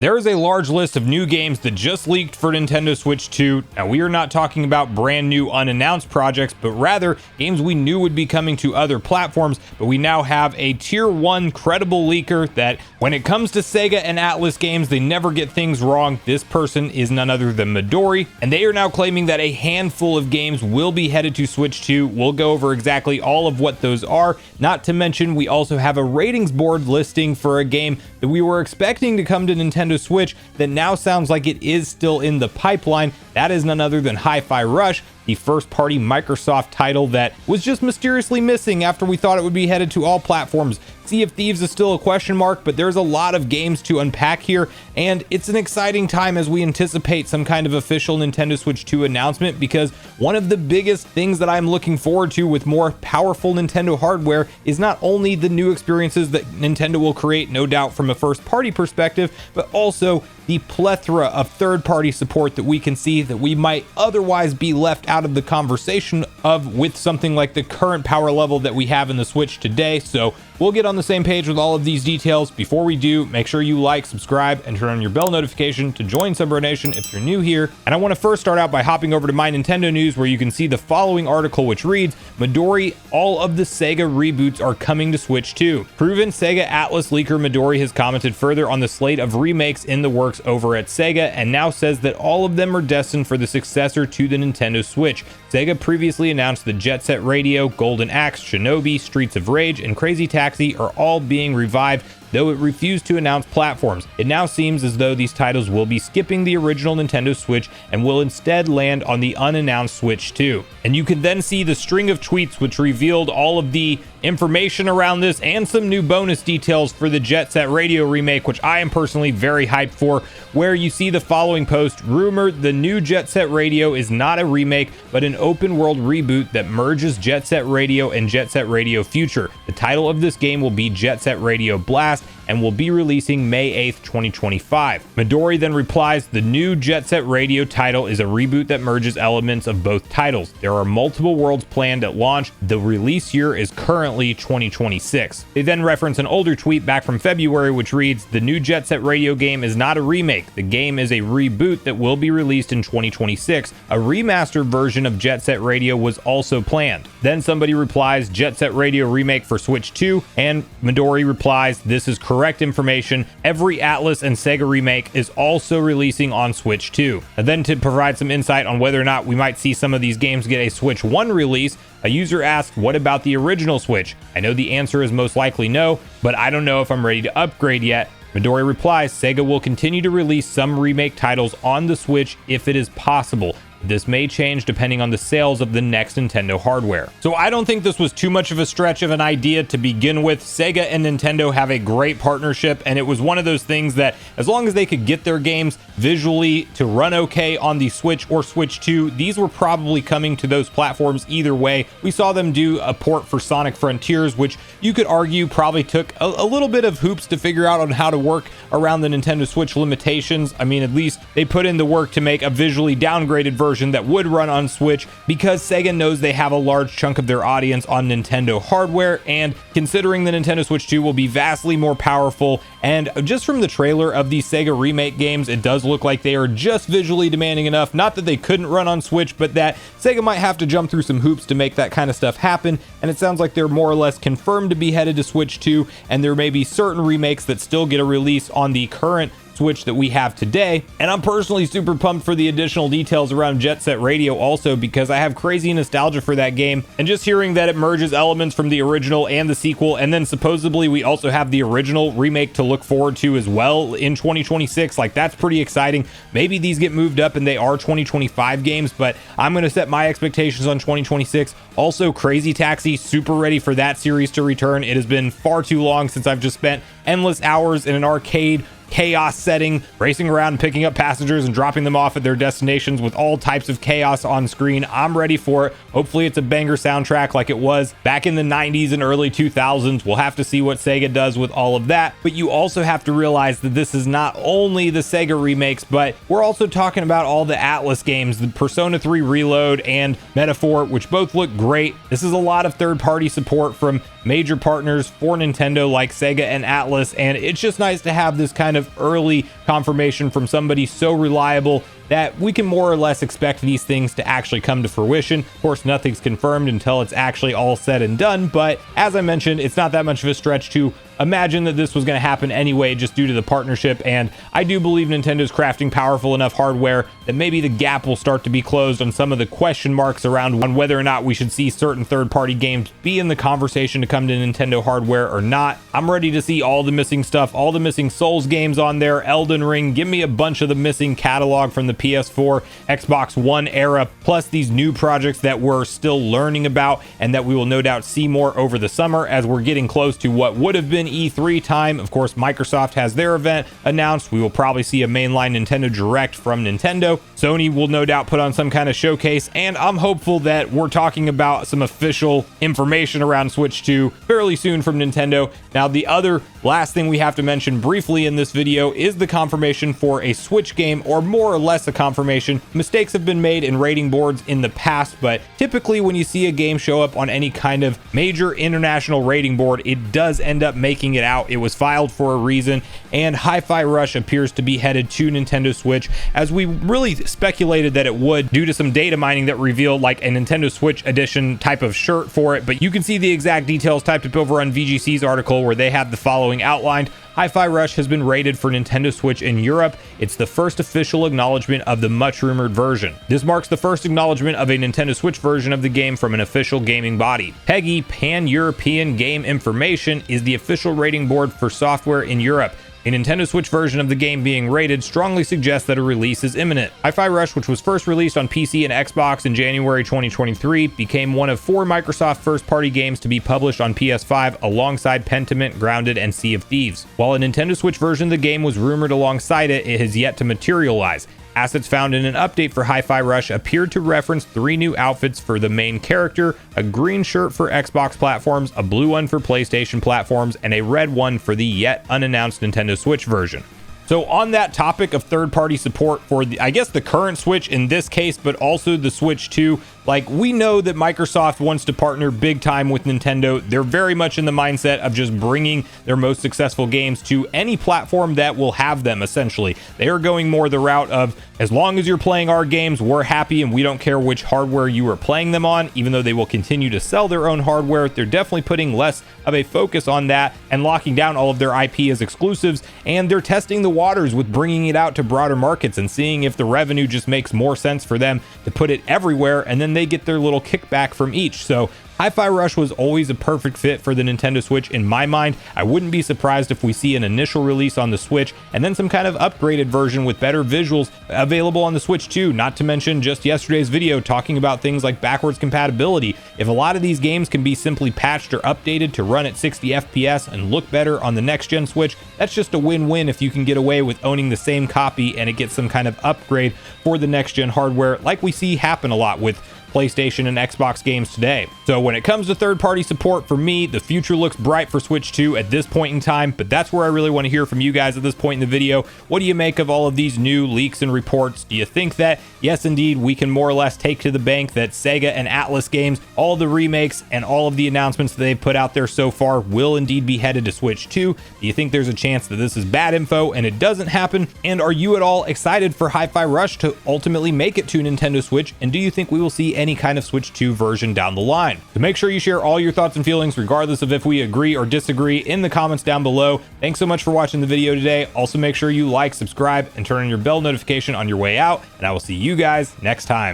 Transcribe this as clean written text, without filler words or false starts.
There is a large list of new games that just leaked for Nintendo Switch 2. Now, we are not talking about brand new unannounced projects, but rather games we knew would be coming to other platforms, but we now have a tier 1 credible leaker that when it comes to Sega and Atlus games, they never get things wrong. This person is none other than Midori, and they are now claiming that a handful of games will be headed to Switch 2. We'll go over exactly all of what those are, not to mention we also have a ratings board listing for a game that we were expecting to come to Nintendo Switch that now sounds like it is still in the pipeline. That is none other than Hi-Fi Rush, the first-party Microsoft title that was just mysteriously missing after we thought it would be headed to all platforms. Sea of Thieves is still a question mark, but there's a lot of games to unpack here, and it's an exciting time as we anticipate some kind of official Nintendo Switch 2 announcement, because one of the biggest things that I'm looking forward to with more powerful Nintendo hardware is not only the new experiences that Nintendo will create, no doubt from a first-party perspective, but also the plethora of third-party support that we can see that we might otherwise be left out of the conversation of with something like the current power level that we have in the Switch today. So we'll get on the same page with all of these details. Before we do, make sure you like, subscribe, and turn on your bell notification to join Sunbro Nation if you're new here. And I want to first start out by hopping over to My Nintendo News, where you can see the following article, which reads, Midori, all of the Sega reboots are coming to Switch 2. Proven Sega Atlus leaker Midori has commented further on the slate of remakes in the works over at Sega, and now says that all of them are destined for the successor to the Nintendo Switch. Sega previously announced that Jet Set Radio, Golden Axe, Shinobi, Streets of Rage, and Crazy Taxi are all being revived, though it refused to announce platforms. It now seems as though these titles will be skipping the original Nintendo Switch and will instead land on the unannounced Switch 2. And you can then see the string of tweets which revealed all of the information around this and some new bonus details for the Jet Set Radio remake, which I am personally very hyped for, where you see the following post: rumored the new Jet Set Radio is not a remake, but an open world reboot that merges Jet Set Radio and Jet Set Radio Future. The title of this game will be Jet Set Radio Blast and will be releasing May 8th, 2025. Midori then replies, the new Jet Set Radio title is a reboot that merges elements of both titles. There are multiple worlds planned at launch. The release year is currently 2026. They then reference an older tweet back from February, which reads, the new Jet Set Radio game is not a remake. The game is a reboot that will be released in 2026. A remastered version of Jet Set Radio was also planned. Then somebody replies, Jet Set Radio remake for Switch 2, and Midori replies, this is correct information. Every Atlus and Sega remake is also releasing on Switch 2. And then to provide some insight on whether or not we might see some of these games get a Switch 1 release, a user asked, what about the original Switch? I know the answer is most likely no, but I don't know if I'm ready to upgrade yet. Midori replies, Sega will continue to release some remake titles on the Switch if it is possible. This may change depending on the sales of the next Nintendo hardware. So I don't think this was too much of a stretch of an idea to begin with. Sega and Nintendo have a great partnership, and it was one of those things that as long as they could get their games visually to run okay on the Switch or Switch 2, these were probably coming to those platforms either way. We saw them do a port for Sonic Frontiers, which you could argue probably took a little bit of hoops to figure out on how to work around the Nintendo Switch limitations. I mean, at least they put in the work to make a visually downgraded version that would run on Switch, because Sega knows they have a large chunk of their audience on Nintendo hardware, and considering the Nintendo Switch 2 will be vastly more powerful, and just from the trailer of these Sega remake games, it does look like they are just visually demanding enough, not that they couldn't run on Switch, but that Sega might have to jump through some hoops to make that kind of stuff happen, and it sounds like they're more or less confirmed to be headed to Switch 2, and there may be certain remakes that still get a release on the current Switch that we have today. And I'm personally super pumped for the additional details around Jet Set Radio also, because I have crazy nostalgia for that game, and just hearing that it merges elements from the original and the sequel, and then supposedly we also have the original remake to look forward to as well in 2026, like that's pretty exciting. Maybe these get moved up and they are 2025 games, but I'm going to set my expectations on 2026. Also, Crazy Taxi, super ready for that series to return. It has been far too long since I've just spent endless hours in an arcade chaos setting, racing around and picking up passengers and dropping them off at their destinations with all types of chaos on screen. I'm ready for it. Hopefully it's a banger soundtrack like it was back in the 90s and early 2000s. We'll have to see what Sega does with all of that. But you also have to realize that this is not only the Sega remakes, but we're also talking about all the Atlus games, the Persona 3 Reload and Metaphor, which both look great. This is a lot of third-party support from major partners for Nintendo like Sega and Atlus, and it's just nice to have this kind of of early confirmation from somebody so reliable that we can more or less expect these things to actually come to fruition. Of course, nothing's confirmed until it's actually all said and done, but as I mentioned, it's not that much of a stretch to imagine that this was going to happen anyway, just due to the partnership. And I do believe Nintendo's crafting powerful enough hardware that maybe the gap will start to be closed on some of the question marks around on whether or not we should see certain third-party games be in the conversation to come to Nintendo hardware or not. I'm ready to see all the missing stuff, all the missing Souls games on there, Elden Ring. Give me a bunch of the missing catalog from the PS4, Xbox One era, plus these new projects that we're still learning about and that we will no doubt see more over the summer as we're getting close to what would have been E3 time. Of course, Microsoft has their event announced. We will probably see a mainline Nintendo Direct from Nintendo. Sony will no doubt put on some kind of showcase, and I'm hopeful that we're talking about some official information around Switch 2 fairly soon from Nintendo. Now, the other last thing we have to mention briefly in this video is the confirmation for a Switch game, or more or less a confirmation. Mistakes have been made in rating boards in the past, but typically when you see a game show up on any kind of major international rating board, it does end up making it out. It was filed for a reason, and Hi-Fi Rush appears to be headed to Nintendo Switch, as we really speculated that it would due to some data mining that revealed like a Nintendo Switch edition type of shirt for it. But you can see the exact details typed up over on VGC's article, where they have the following outlined. Hi-Fi Rush has been rated for Nintendo Switch in Europe. It's the first official acknowledgement of the much rumored version. This marks the first acknowledgement of a Nintendo Switch version of the game from an official gaming body. PEGI, Pan-European Game Information, is the official rating board for software in Europe. A Nintendo Switch version of the game being rated strongly suggests that a release is imminent. Hi-Fi Rush, which was first released on PC and Xbox in January 2023, became one of 4 Microsoft first-party games to be published on PS5 alongside Pentiment, Grounded, and Sea of Thieves. While a Nintendo Switch version of the game was rumored alongside it, it has yet to materialize. Assets found in an update for Hi-Fi Rush appeared to reference 3 new outfits for the main character, a green shirt for Xbox platforms, a blue one for PlayStation platforms, and a red one for the yet unannounced Nintendo Switch version. So on that topic of third-party support for I guess the current Switch in this case, but also the Switch 2, like, we know that Microsoft wants to partner big time with Nintendo. They're very much in the mindset of just bringing their most successful games to any platform that will have them, essentially. They are going more the route of, as long as you're playing our games, we're happy, and we don't care which hardware you are playing them on. Even though they will continue to sell their own hardware, they're definitely putting less of a focus on that and locking down all of their IP as exclusives, and they're testing the waters with bringing it out to broader markets and seeing if the revenue just makes more sense for them to put it everywhere, and then they get their little kickback from each. So Hi-Fi Rush was always a perfect fit for the Nintendo Switch in my mind. I wouldn't be surprised if we see an initial release on the Switch and then some kind of upgraded version with better visuals available on the Switch too, not to mention just yesterday's video talking about things like backwards compatibility. If a lot of these games can be simply patched or updated to run at 60 FPS and look better on the next gen Switch, that's just a win-win if you can get away with owning the same copy and it gets some kind of upgrade for the next gen hardware, like we see happen a lot with PlayStation and Xbox games today. So when it comes to third-party support, for me, the future looks bright for Switch 2 at this point in time, but that's where I really want to hear from you guys at this point in the video. What do you make of all of these new leaks and reports? Do you think that, yes, indeed, we can more or less take to the bank that Sega and Atlas games, all the remakes and all of the announcements that they've put out there so far will indeed be headed to Switch 2? Do you think there's a chance that this is bad info and it doesn't happen? And are you at all excited for Hi-Fi Rush to ultimately make it to Nintendo Switch? And do you think we will see any kind of Switch 2 version down the line? So make sure you share all your thoughts and feelings, regardless of if we agree or disagree, in the comments down below. Thanks so much for watching the video today. Also, make sure you like, subscribe, and turn on your bell notification on your way out, and I will see you guys next time.